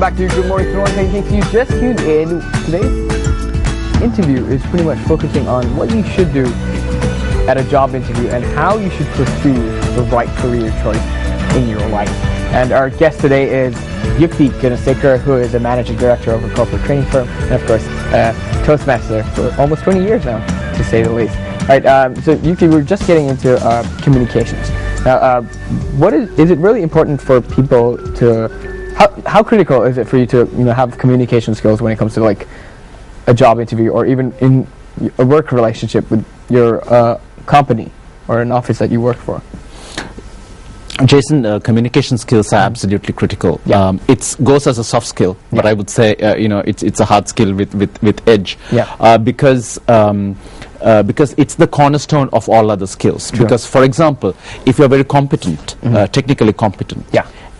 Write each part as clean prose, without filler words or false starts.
back to Good Morning Toronto. In case you just tuned in, today's interview is pretty much focusing on what you should do at a job interview and how you should pursue the right career choice in your life. And our guest today is Yukti Gunasekar, who is a managing director of a corporate training firm, and of course, Toastmaster for almost 20 years now, to say the least. All right, so Yukti, we're just getting into communications. Now, is it really important for people to? How critical is it for you to have communication skills when it comes to like a job interview or even in a work relationship with your company or an office that you work for? Jason, communication skills are absolutely critical. Yeah. It goes as a soft skill, but I would say it's a hard skill with edge. Yeah. Because it's the cornerstone of all other skills. True. Because, for example, if you're very competent, technically competent,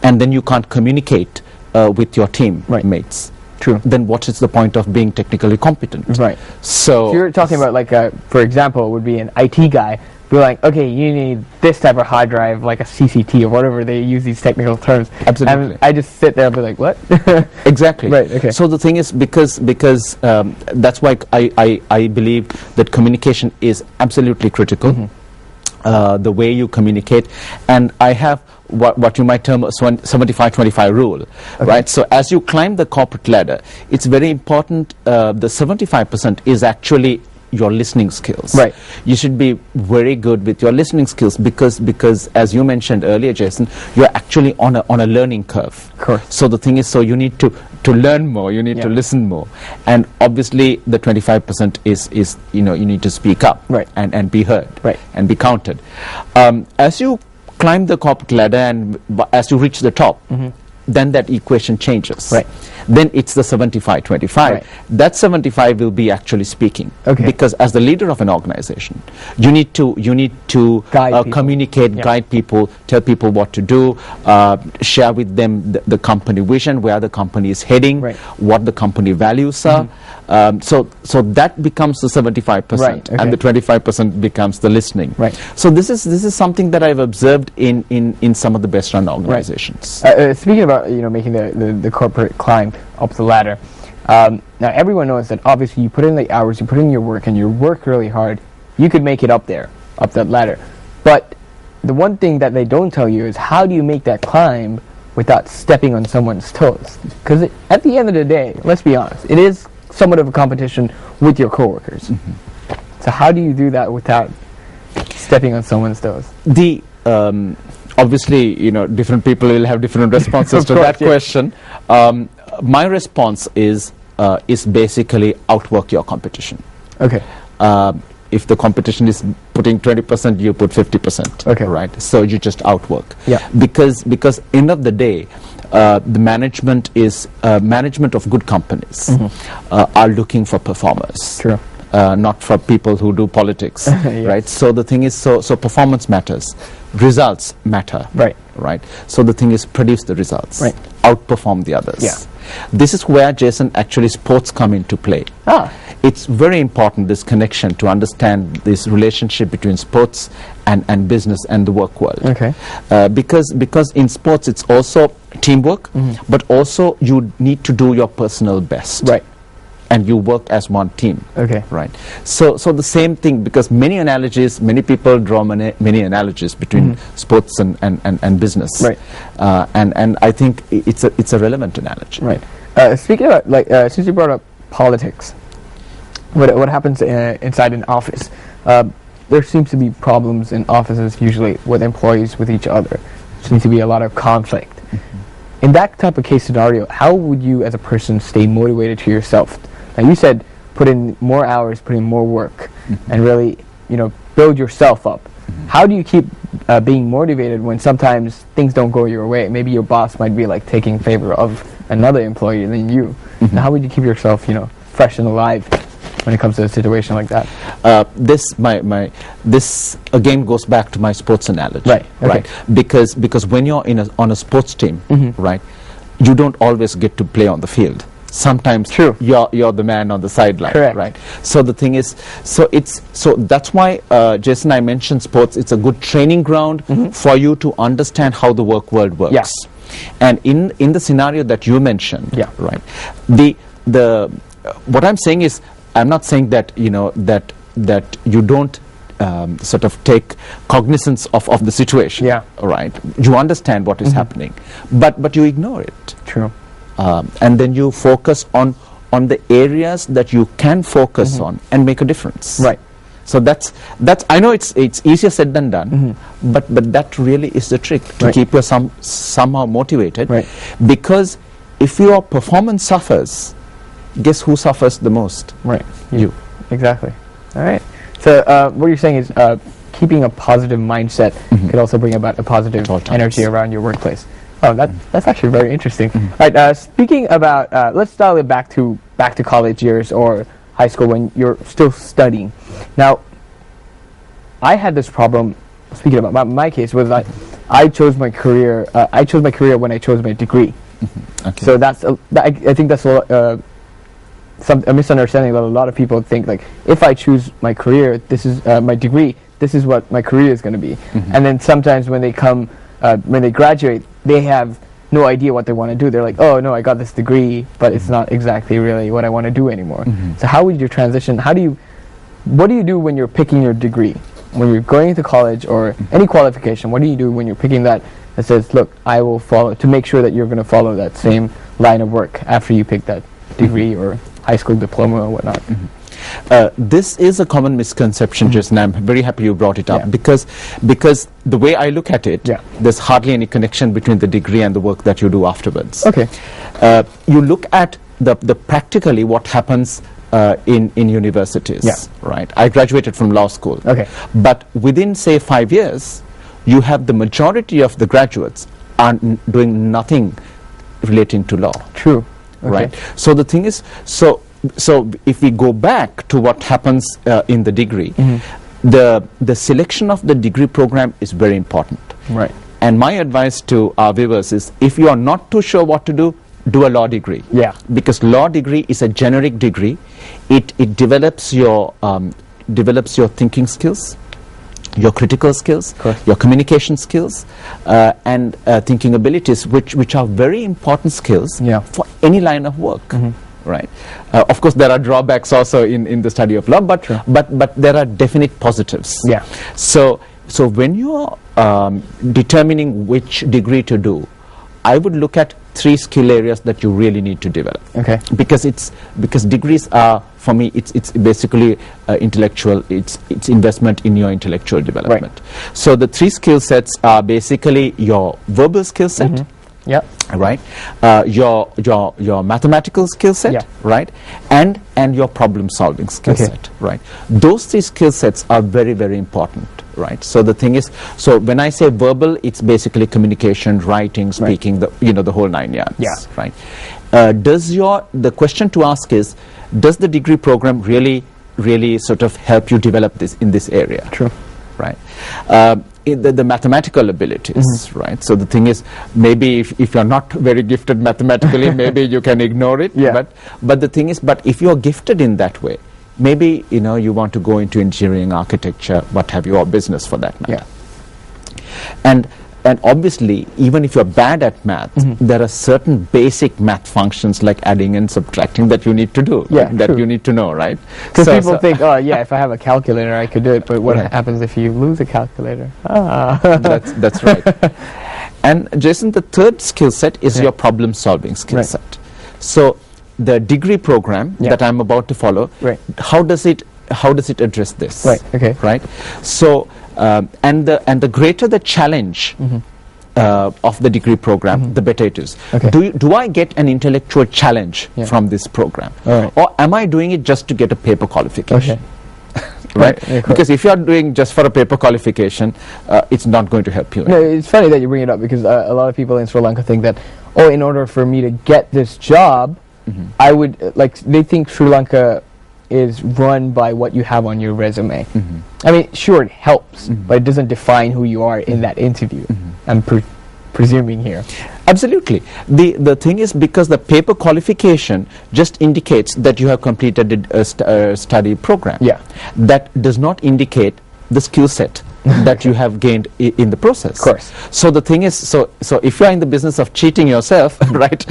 and then you can't communicate with your team mates, then what is the point of being technically competent? Right. So if you're talking about, like, for example, would be an IT guy, be like, okay, you need this type of hard drive, like a CCT or whatever they use these technical terms. Absolutely. And I just sit there and be like, what? Exactly. Right. Okay. So the thing is, because that's why I believe that communication is absolutely critical. The way you communicate, and I have what you might term a 75-25 rule, right? So as you climb the corporate ladder, it's very important. The 75% is actually your listening skills. Right. You should be very good with your listening skills because as you mentioned earlier, Jason, you're actually on a learning curve. Of course. So the thing is, so you need to learn more, you need to listen more, and obviously the 25% is you need to speak up, and be heard, and be counted. As you climb the corporate ladder and as you reach the top, then that equation changes. Right. Then it's the 75-25. Right. That 75 will be actually speaking. Okay. Because as the leader of an organization, you need to guide communicate, guide people, tell people what to do, share with them the company vision, where the company is heading, what the company values are. So that becomes the 75%, and the 25% becomes the listening. Right. So this is something that I've observed in some of the best run organizations. Speaking about making the corporate climb up the ladder, now everyone knows that obviously you put in the hours, you put in your work, and you work really hard, you could make it up that ladder. But the one thing that they don't tell you is how do you make that climb without stepping on someone's toes? Because at the end of the day, let's be honest, it is somewhat of a competition with your coworkers. So how do you do that without stepping on someone's toes? Obviously, different people will have different responses to that question. My response is basically outwork your competition. Okay. If the competition is putting 20%, you put 50%. Okay. Right. So you just outwork. Yeah. Because end of the day, the management of good companies are looking for performers. True. Not for people who do politics, right? So the thing is, so performance matters, results matter, right? So the thing is, produce the results, outperform the others. Yeah. This is where, Jason, actually sports come into play. It's very important, this connection, to understand this relationship between sports and business and the work world. Okay. Because in sports it's also teamwork, but also you need to do your personal best. Right. And you work as one team. Okay. Right. So the same thing, because many people draw many analogies between sports and business. Right. And I think it's a relevant analogy. Right. Speaking about, since you brought up politics, what happens inside an office? There seems to be problems in offices usually with employees with each other. There seems to be a lot of conflict. In that type of case scenario, how would you as a person stay motivated to yourself? Now you said put in more hours, put in more work, and really, build yourself up. How do you keep being motivated when sometimes things don't go your way? Maybe your boss might be like taking favor of another employee than you. Now, how would you keep yourself, fresh and alive when it comes to a situation like that? This again goes back to my sports analogy, right? Okay. Right? Because when you're on a sports team, right, you don't always get to play on the field. Sometimes you're the man on the sideline. Correct. Right? So the thing is, so that's why, Jason, I mentioned sports. It's a good training ground for you to understand how the work world works. Yeah. And in the scenario that you mentioned, Yeah. right, what I'm saying is, I'm not saying that, that you don't sort of take cognizance of the situation. Yeah. Right. You understand what is happening, but you ignore it. True. And then you focus on the areas that you can focus on and make a difference. Right. So that's I know it's easier said than done, but that really is the trick, to keep you somehow motivated. Right. Because if your performance suffers, guess who suffers the most? Right. You. Exactly. All right. So what you're saying is keeping a positive mindset could also bring about a positive energy around your workplace. Oh, that's actually very interesting. All right. Speaking about, let's dial it back to college years or high school when you're still studying. Now, I had this problem. Speaking about my case, was I chose my career. I chose my career when I chose my degree. Okay. So I think that's a misunderstanding that a lot of people think, like, if I choose my career, this is my degree, this is what my career is going to be. And then sometimes when they graduate, they have no idea what they want to do. They're like, oh no, I got this degree, but it's not exactly really what I want to do anymore. So how would you transition? What do you do when you're picking your degree? When you're going into college or any qualification, what do you do when you're picking that says, look, I will follow, to make sure that you're going to follow that same line of work after you pick that degree or high school diploma or whatnot? This is a common misconception, Jason. I'm very happy you brought it up, because the way I look at it, there's hardly any connection between the degree and the work that you do afterwards. Okay. You look at the practically what happens in universities. Right. I graduated from law school. Okay. But within, say, 5 years, you have the majority of the graduates are doing nothing relating to law. True. Okay. Right. So the thing is, so if we go back to what happens in the degree, the selection of the degree program is very important. Right. And my advice to our viewers is, if you are not too sure what to do a law degree. Yeah. Because law degree is a generic degree. It develops your thinking skills, your critical skills, your communication skills, and thinking abilities, which are very important skills for any line of work. Right. Of course, there are drawbacks also in the study of law, but there are definite positives. Yeah. So when you are determining which degree to do, I would look at 3 skill areas that you really need to develop. Okay. Because degrees are, for me, it's basically intellectual. It's investment in your intellectual development. Right. So the 3 skill sets are basically your verbal skill set. Yeah. Right. Your mathematical skill set. Right. And your problem solving skill set. Right. Those 3 skill sets are very, very important. Right. So the thing is, so when I say verbal, it's basically communication, writing, speaking, the whole 9 yards. Yeah. Right. The question to ask is, does the degree program really sort of help you develop this in this area? True. Right. The mathematical abilities, right? So the thing is, maybe if you're not very gifted mathematically, maybe you can ignore it. Yeah. But the thing is, if you're gifted in that way, maybe you want to go into engineering, architecture, what have you, or business for that matter. And obviously, even if you're bad at math, there are certain basic math functions like adding and subtracting that you need to do, that you need to know, right? Because people think, oh yeah, if I have a calculator, I could do it. But what happens if you lose a calculator? That's right. And Jason, the third skill set is your problem-solving skill set. So the degree program that I'm about to follow, how does it address this? Right. Okay. Right. So and the greater the challenge of the degree program, the better it is. Okay. Do I get an intellectual challenge from this program, or am I doing it just to get a paper qualification? Right? Because if you are doing just for a paper qualification, it's not going to help you. No, it's funny that you bring it up, because a lot of people in Sri Lanka think that, in order for me to get this job, I would they think Sri Lanka is run by what you have on your resume. I mean, sure, it helps, but it doesn't define who you are in that interview. I'm presuming here. Absolutely. The thing is, because the paper qualification just indicates that you have completed a study program. That does not indicate the skill set that you have gained in the process. Of course. So the thing is, so if you're in the business of cheating yourself, right,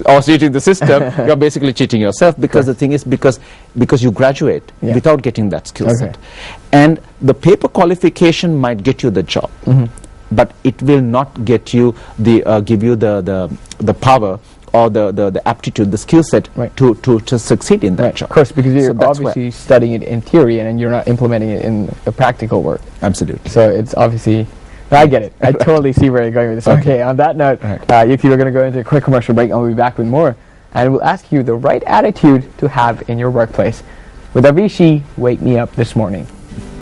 or cheating the system, you're basically cheating yourself, because the thing is, because you graduate without getting that skill set. And the paper qualification might get you the job, but it will not get you give you the power or the aptitude, the skill set to succeed in that job. Of course, because you're obviously studying it in theory and you're not implementing it in the practical work. Absolutely. So it's obviously, I get it. I totally see where you're going with this. Okay, on that note, Yuki, we're going to go into a quick commercial break and we'll be back with more. And we'll ask you the right attitude to have in your workplace with Avicii, Wake Me Up This Morning.